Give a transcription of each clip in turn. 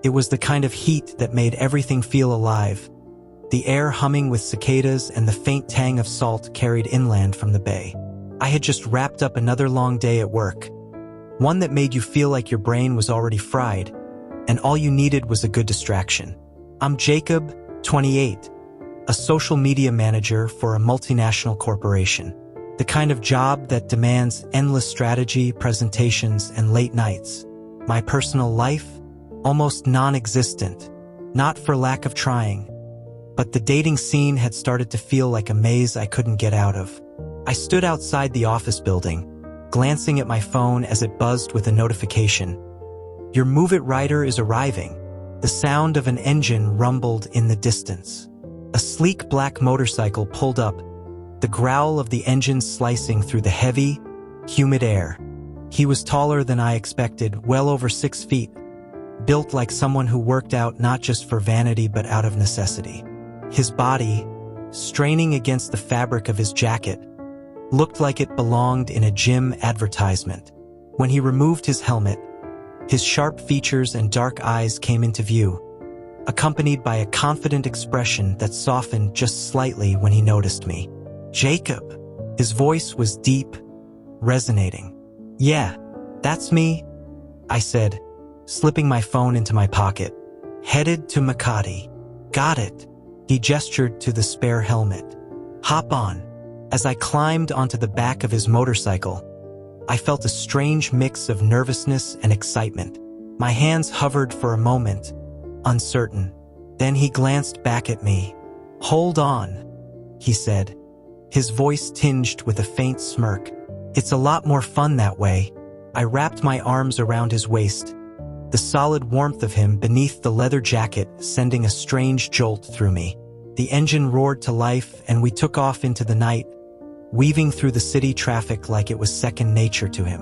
It was the kind of heat that made everything feel alive, the air humming with cicadas and the faint tang of salt carried inland from the bay. I had just wrapped up another long day at work, one that made you feel like your brain was already fried, and all you needed was a good distraction. I'm Jacob, 28, a social media manager for a multinational corporation. The kind of job that demands endless strategy, presentations, and late nights. My personal life? Almost non-existent. Not for lack of trying. But the dating scene had started to feel like a maze I couldn't get out of. I stood outside the office building, glancing at my phone as it buzzed with a notification. Your Move It rider is arriving. The sound of an engine rumbled in the distance. A sleek black motorcycle pulled up, the growl of the engine slicing through the heavy, humid air. He was taller than I expected, well over 6 feet, built like someone who worked out not just for vanity but out of necessity. His body, straining against the fabric of his jacket, looked like it belonged in a gym advertisement. When he removed his helmet, his sharp features and dark eyes came into view, accompanied by a confident expression that softened just slightly when he noticed me. Jacob. His voice was deep, resonating. Yeah, that's me, I said, slipping my phone into my pocket. Headed to Makati. Got it. He gestured to the spare helmet. Hop on. As I climbed onto the back of his motorcycle, I felt a strange mix of nervousness and excitement. My hands hovered for a moment, uncertain. Then he glanced back at me. Hold on, he said, his voice tinged with a faint smirk. It's a lot more fun that way. I wrapped my arms around his waist, the solid warmth of him beneath the leather jacket sending a strange jolt through me. The engine roared to life and we took off into the night, weaving through the city traffic like it was second nature to him.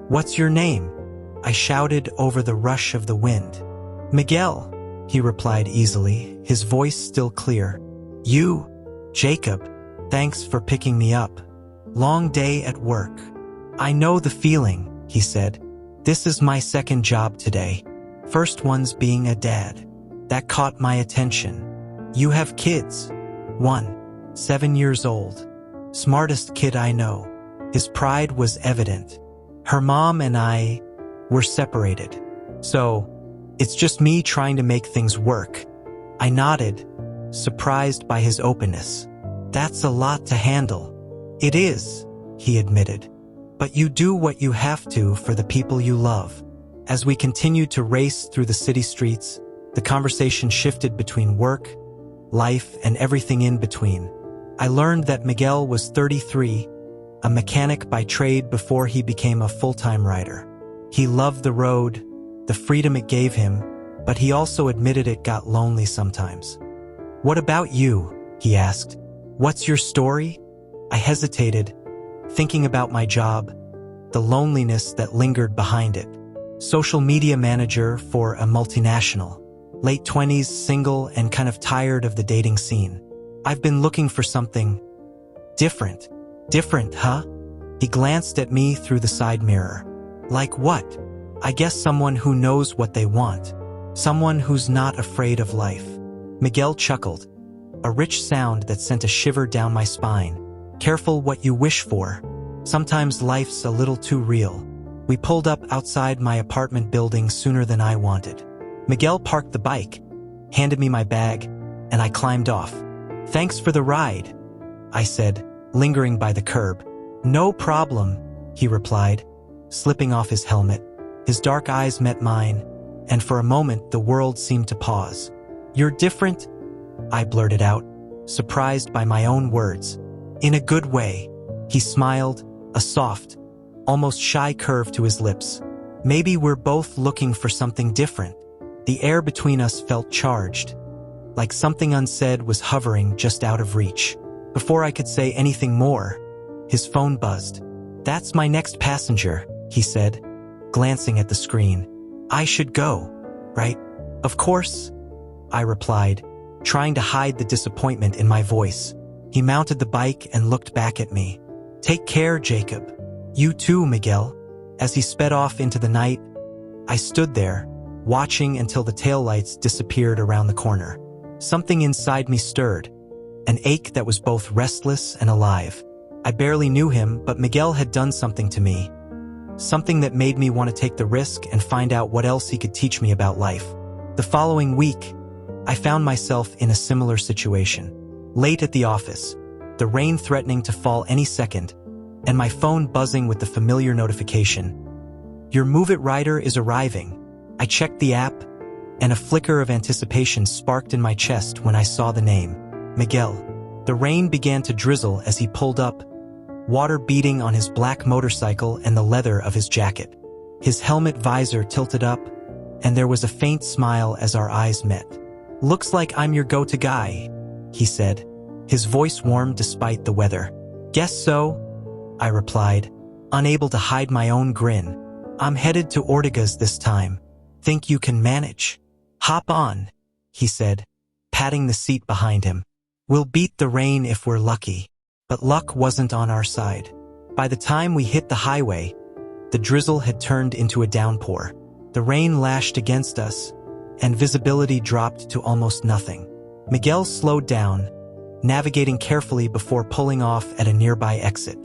What's your name? I shouted over the rush of the wind. Miguel, he replied easily, his voice still clear. You, Jacob, thanks for picking me up. Long day at work. I know the feeling, he said. This is my second job today. First one's being a dad. That caught my attention. You have kids. One, 7 years old. Smartest kid I know. His pride was evident. Her mom and I were separated. So, it's just me trying to make things work. I nodded, surprised by his openness. That's a lot to handle. It is, he admitted. But you do what you have to for the people you love. As we continued to race through the city streets, the conversation shifted between work, life, and everything in between. I learned that Miguel was 33, a mechanic by trade before he became a full-time writer. He loved the road, the freedom it gave him, but he also admitted it got lonely sometimes. What about you? He asked. What's your story? I hesitated, thinking about my job, the loneliness that lingered behind it. Social media manager for a multinational. Late 20s, single, and kind of tired of the dating scene. I've been looking for something different. Different, huh? He glanced at me through the side mirror. Like what? I guess someone who knows what they want. Someone who's not afraid of life. Miguel chuckled, a rich sound that sent a shiver down my spine. Careful what you wish for. Sometimes life's a little too real. We pulled up outside my apartment building sooner than I wanted. Miguel parked the bike, handed me my bag, and I climbed off. Thanks for the ride, I said, lingering by the curb. No problem, he replied, slipping off his helmet. His dark eyes met mine, and for a moment the world seemed to pause. You're different, I blurted out, surprised by my own words. In a good way. He smiled, a soft, almost shy curve to his lips. Maybe we're both looking for something different. The air between us felt charged, like something unsaid was hovering just out of reach. Before I could say anything more, his phone buzzed. That's my next passenger, he said, glancing at the screen. I should go, right? Of course, I replied, trying to hide the disappointment in my voice. He mounted the bike and looked back at me. Take care, Jacob. You too, Miguel. As he sped off into the night, I stood there, watching until the taillights disappeared around the corner. Something inside me stirred, an ache that was both restless and alive. I barely knew him, but Miguel had done something to me. Something that made me want to take the risk and find out what else he could teach me about life. The following week, I found myself in a similar situation. Late at the office, the rain threatening to fall any second, and my phone buzzing with the familiar notification. Your Move It rider is arriving. I checked the app, and a flicker of anticipation sparked in my chest when I saw the name, Miguel. The rain began to drizzle as he pulled up, water beating on his black motorcycle and the leather of his jacket. His helmet visor tilted up, and there was a faint smile as our eyes met. "Looks like I'm your go-to guy," he said. His voice warmed despite the weather. "Guess so," I replied, unable to hide my own grin. "I'm headed to Ortega's this time. Think you can manage?" "Hop on," he said, patting the seat behind him. "We'll beat the rain if we're lucky." But luck wasn't on our side. By the time we hit the highway, the drizzle had turned into a downpour. The rain lashed against us, and visibility dropped to almost nothing. Miguel slowed down, navigating carefully before pulling off at a nearby exit.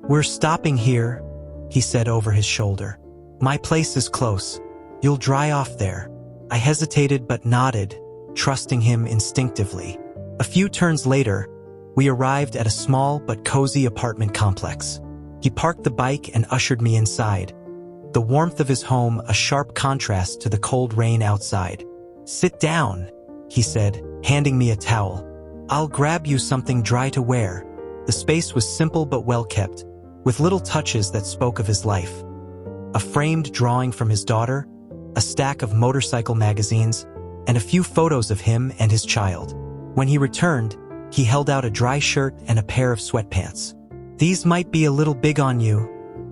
"We're stopping here," he said over his shoulder. "My place is close. You'll dry off there." I hesitated but nodded, trusting him instinctively. A few turns later, we arrived at a small but cozy apartment complex. He parked the bike and ushered me inside, the warmth of his home a sharp contrast to the cold rain outside. "Sit down," he said, handing me a towel. "I'll grab you something dry to wear." The space was simple but well kept, with little touches that spoke of his life. A framed drawing from his daughter, a stack of motorcycle magazines, and a few photos of him and his child. When he returned, he held out a dry shirt and a pair of sweatpants. "These might be a little big on you,"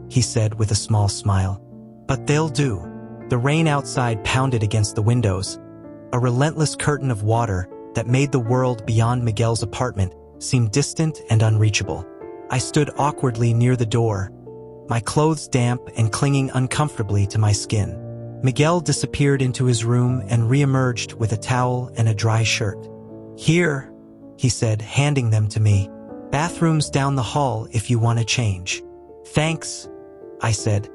he said with a small smile, "but they'll do." The rain outside pounded against the windows, a relentless curtain of water that made the world beyond Miguel's apartment seem distant and unreachable. I stood awkwardly near the door, my clothes damp and clinging uncomfortably to my skin. Miguel disappeared into his room and re-emerged with a towel and a dry shirt. "Here," he said, handing them to me. "Bathroom's down the hall if you want to change." "Thanks," I said,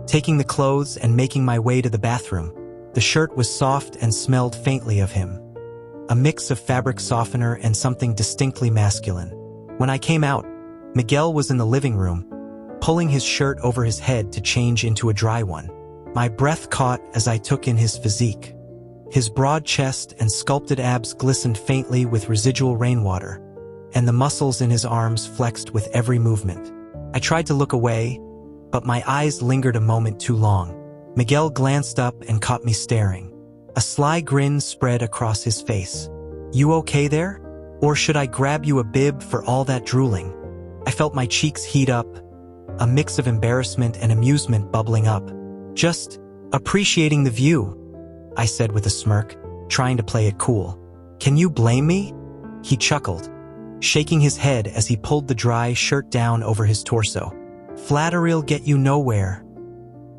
taking the clothes and making my way to the bathroom. The shirt was soft and smelled faintly of him, a mix of fabric softener and something distinctly masculine. When I came out, Miguel was in the living room, pulling his shirt over his head to change into a dry one. My breath caught as I took in his physique. His broad chest and sculpted abs glistened faintly with residual rainwater, and the muscles in his arms flexed with every movement. I tried to look away, but my eyes lingered a moment too long. Miguel glanced up and caught me staring. A sly grin spread across his face. "You okay there? Or should I grab you a bib for all that drooling?" I felt my cheeks heat up, a mix of embarrassment and amusement bubbling up. "Just appreciating the view," I said with a smirk, trying to play it cool. "Can you blame me?" He chuckled, shaking his head as he pulled the dry shirt down over his torso. "Flattery'll get you nowhere,"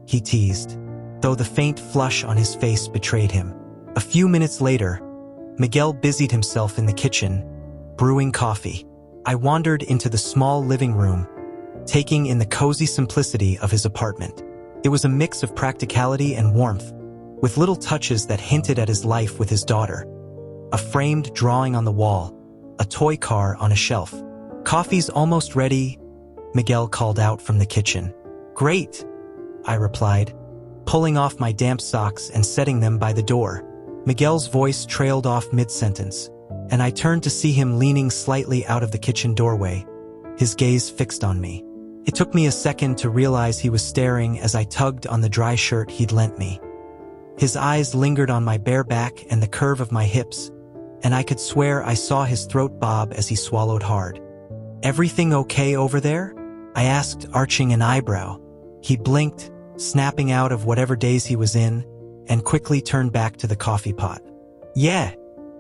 he teased, though the faint flush on his face betrayed him. A few minutes later, Miguel busied himself in the kitchen, brewing coffee. I wandered into the small living room, taking in the cozy simplicity of his apartment. It was a mix of practicality and warmth, with little touches that hinted at his life with his daughter. A framed drawing on the wall, a toy car on a shelf. "Coffee's almost ready," Miguel called out from the kitchen. "Great," I replied, pulling off my damp socks and setting them by the door. Miguel's voice trailed off mid-sentence, and I turned to see him leaning slightly out of the kitchen doorway, his gaze fixed on me. It took me a second to realize he was staring as I tugged on the dry shirt he'd lent me. His eyes lingered on my bare back and the curve of my hips, and I could swear I saw his throat bob as he swallowed hard. "Everything okay over there?" I asked, arching an eyebrow. He blinked, snapping out of whatever daze he was in, and quickly turned back to the coffee pot. "Yeah,"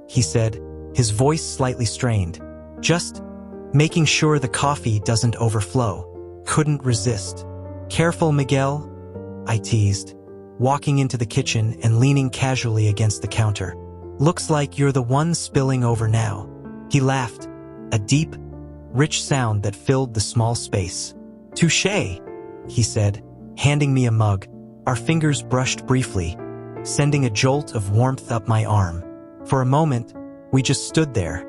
he said, his voice slightly strained. "Just making sure the coffee doesn't overflow." Couldn't resist. "Careful, Miguel," I teased, walking into the kitchen and leaning casually against the counter. "Looks like you're the one spilling over now." He laughed, a deep, rich sound that filled the small space. "Touché," he said, handing me a mug. Our fingers brushed briefly, sending a jolt of warmth up my arm. For a moment, we just stood there,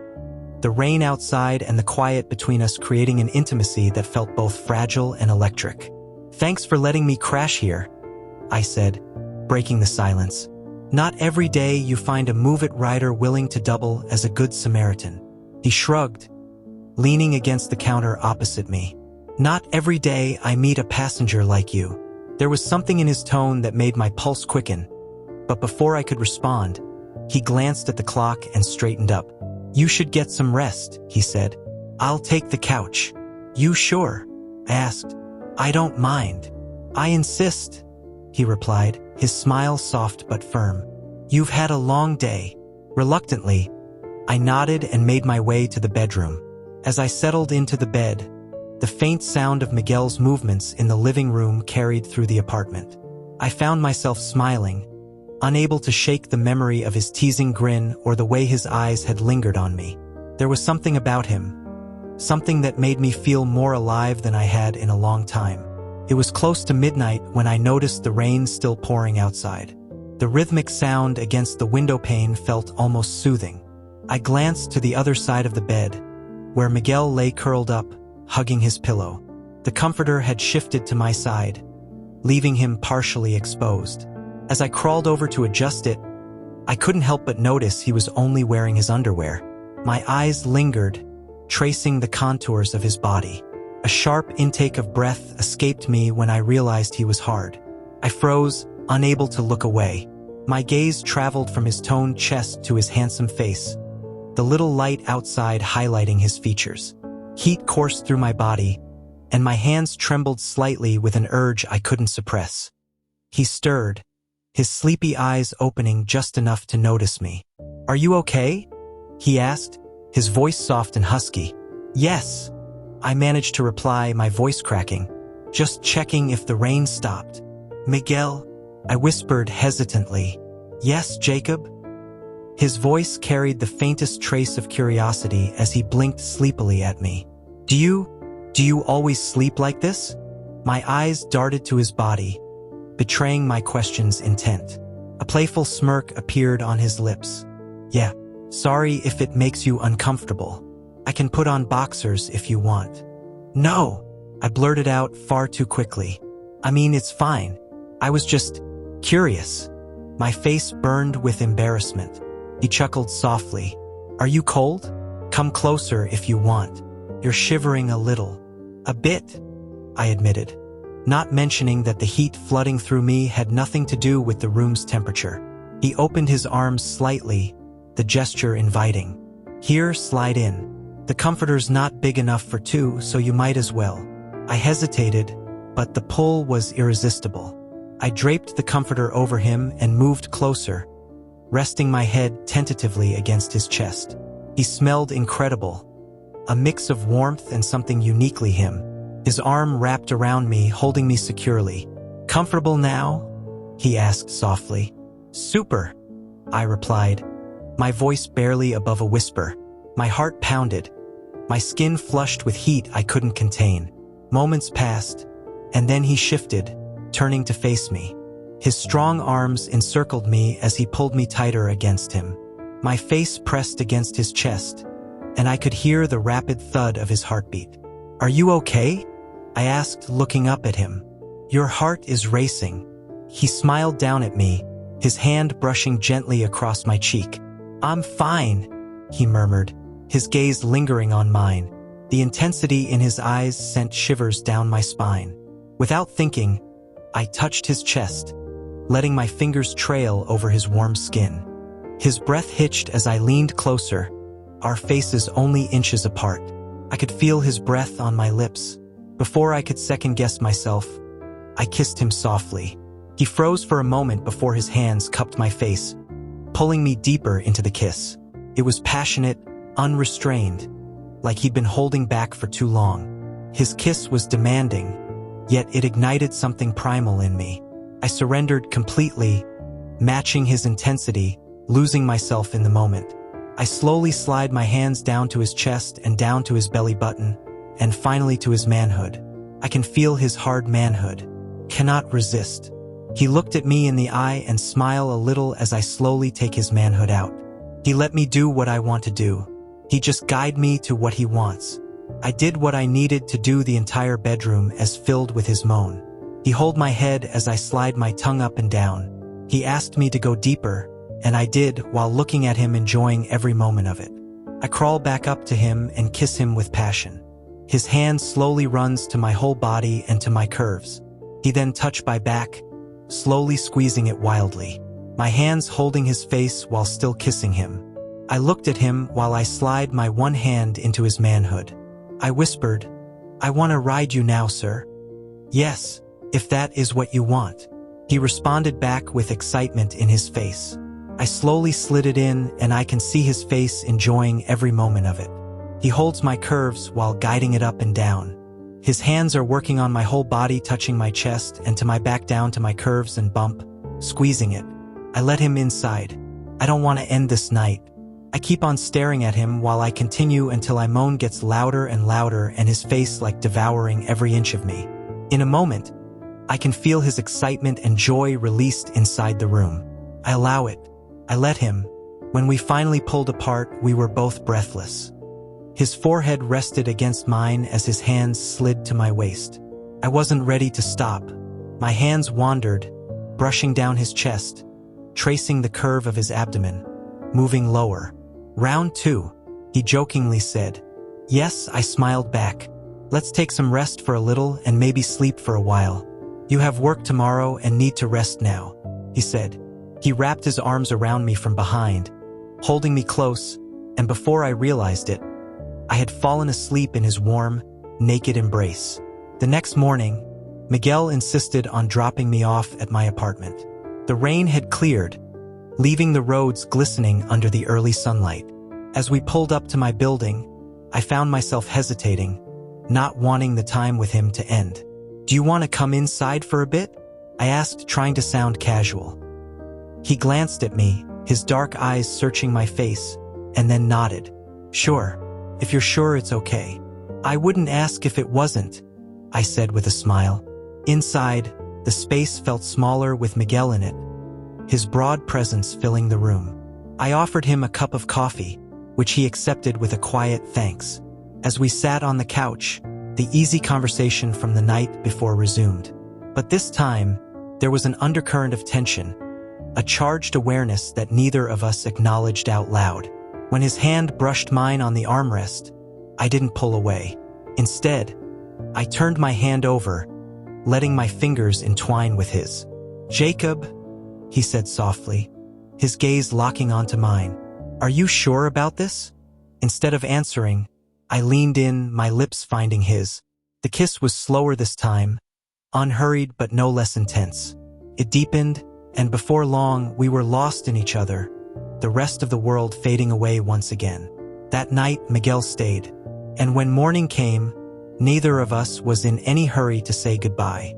the rain outside and the quiet between us creating an intimacy that felt both fragile and electric. "Thanks for letting me crash here," I said, breaking the silence. "Not every day you find a move-it rider willing to double as a good Samaritan." He shrugged, leaning against the counter opposite me. "Not every day I meet a passenger like you." There was something in his tone that made my pulse quicken, but before I could respond, he glanced at the clock and straightened up. "You should get some rest," he said. "I'll take the couch." "You sure?" I asked. "I don't mind." "I insist," he replied, his smile soft but firm. "You've had a long day." Reluctantly, I nodded and made my way to the bedroom. As I settled into the bed, the faint sound of Miguel's movements in the living room carried through the apartment. I found myself smiling, unable to shake the memory of his teasing grin or the way his eyes had lingered on me. There was something about him, something that made me feel more alive than I had in a long time. It was close to midnight when I noticed the rain still pouring outside. The rhythmic sound against the window pane felt almost soothing. I glanced to the other side of the bed, where Miguel lay curled up, hugging his pillow. The comforter had shifted to my side, leaving him partially exposed. As I crawled over to adjust it, I couldn't help but notice he was only wearing his underwear. My eyes lingered, tracing the contours of his body. A sharp intake of breath escaped me when I realized he was hard. I froze, unable to look away. My gaze traveled from his toned chest to his handsome face, the little light outside highlighting his features. Heat coursed through my body, and my hands trembled slightly with an urge I couldn't suppress. He stirred, his sleepy eyes opening just enough to notice me. "Are you okay?" he asked, his voice soft and husky. "Yes," I managed to reply, my voice cracking. "Just checking if the rain stopped." "Miguel," I whispered hesitantly. "Yes, Jacob?" His voice carried the faintest trace of curiosity as he blinked sleepily at me. Do you always sleep like this?" My eyes darted to his body, betraying my question's intent. A playful smirk appeared on his lips. "Yeah, sorry if it makes you uncomfortable. I can put on boxers if you want." "No," I blurted out far too quickly. "I mean, it's fine. I was just curious." My face burned with embarrassment. He chuckled softly. "Are you cold? Come closer if you want. You're shivering a little." "A bit," I admitted, not mentioning that the heat flooding through me had nothing to do with the room's temperature. He opened his arms slightly, the gesture inviting. "Here, slide in. The comforter's not big enough for two, so you might as well." I hesitated, but the pull was irresistible. I draped the comforter over him and moved closer, resting my head tentatively against his chest. He smelled incredible, a mix of warmth and something uniquely him. His arm wrapped around me, holding me securely. "Comfortable now?" he asked softly. "Super," I replied, my voice barely above a whisper. My heart pounded, my skin flushed with heat I couldn't contain. Moments passed, and then he shifted, turning to face me. His strong arms encircled me as he pulled me tighter against him. My face pressed against his chest, and I could hear the rapid thud of his heartbeat. "Are you okay?" I asked, looking up at him. "Your heart is racing." He smiled down at me, his hand brushing gently across my cheek. "I'm fine," he murmured, his gaze lingering on mine. The intensity in his eyes sent shivers down my spine. Without thinking, I touched his chest, letting my fingers trail over his warm skin. His breath hitched as I leaned closer, our faces only inches apart. I could feel his breath on my lips. Before I could second-guess myself, I kissed him softly. He froze for a moment before his hands cupped my face, pulling me deeper into the kiss. It was passionate, unrestrained, like he'd been holding back for too long. His kiss was demanding, yet it ignited something primal in me. I surrendered completely, matching his intensity, losing myself in the moment. I slowly slid my hands down to his chest and down to his belly button, and finally to his manhood. I can feel his hard manhood. Cannot resist. He looked at me in the eye and smiled a little as I slowly take his manhood out. He let me do what I want to do. He just guide me to what he wants. I did what I needed to do. The entire bedroom as filled with his moan. He hold my head as I slide my tongue up and down. He asked me to go deeper, and I did while looking at him, enjoying every moment of it. I crawl back up to him and kiss him with passion. His hand slowly runs to my whole body and to my curves. He then touched my back, slowly squeezing it wildly. My hands holding his face while still kissing him. I looked at him while I slid my one hand into his manhood. I whispered, "I want to ride you now, sir." "Yes, if that is what you want." He responded back with excitement in his face. I slowly slid it in, and I can see his face enjoying every moment of it. He holds my curves while guiding it up and down. His hands are working on my whole body, touching my chest and to my back, down to my curves and bump, squeezing it. I let him inside. I don't want to end this night. I keep on staring at him while I continue until I moan gets louder and louder and his face like devouring every inch of me. In a moment, I can feel his excitement and joy released inside the room. I allow it. I let him. When we finally pulled apart, we were both breathless. His forehead rested against mine as his hands slid to my waist. I wasn't ready to stop. My hands wandered, brushing down his chest, tracing the curve of his abdomen, moving lower. "Round 2, he jokingly said. "Yes," I smiled back. "Let's take some rest for a little and maybe sleep for a while. You have work tomorrow and need to rest now," he said. He wrapped his arms around me from behind, holding me close, and before I realized it, I had fallen asleep in his warm, naked embrace. The next morning, Miguel insisted on dropping me off at my apartment. The rain had cleared, leaving the roads glistening under the early sunlight. As we pulled up to my building, I found myself hesitating, not wanting the time with him to end. "Do you want to come inside for a bit?" I asked, trying to sound casual. He glanced at me, his dark eyes searching my face, and then nodded. "Sure, if you're sure it's okay." "I wouldn't ask if it wasn't," I said with a smile. Inside, the space felt smaller with Miguel in it, his broad presence filling the room. I offered him a cup of coffee, which he accepted with a quiet thanks. As we sat on the couch, the easy conversation from the night before resumed. But this time, there was an undercurrent of tension, a charged awareness that neither of us acknowledged out loud. When his hand brushed mine on the armrest, I didn't pull away. Instead, I turned my hand over, letting my fingers entwine with his. "Jacob," he said softly, his gaze locking onto mine. "Are you sure about this?" Instead of answering, I leaned in, my lips finding his. The kiss was slower this time, unhurried but no less intense. It deepened, and before long, we were lost in each other, the rest of the world fading away once again. That night, Miguel stayed, and when morning came, neither of us was in any hurry to say goodbye.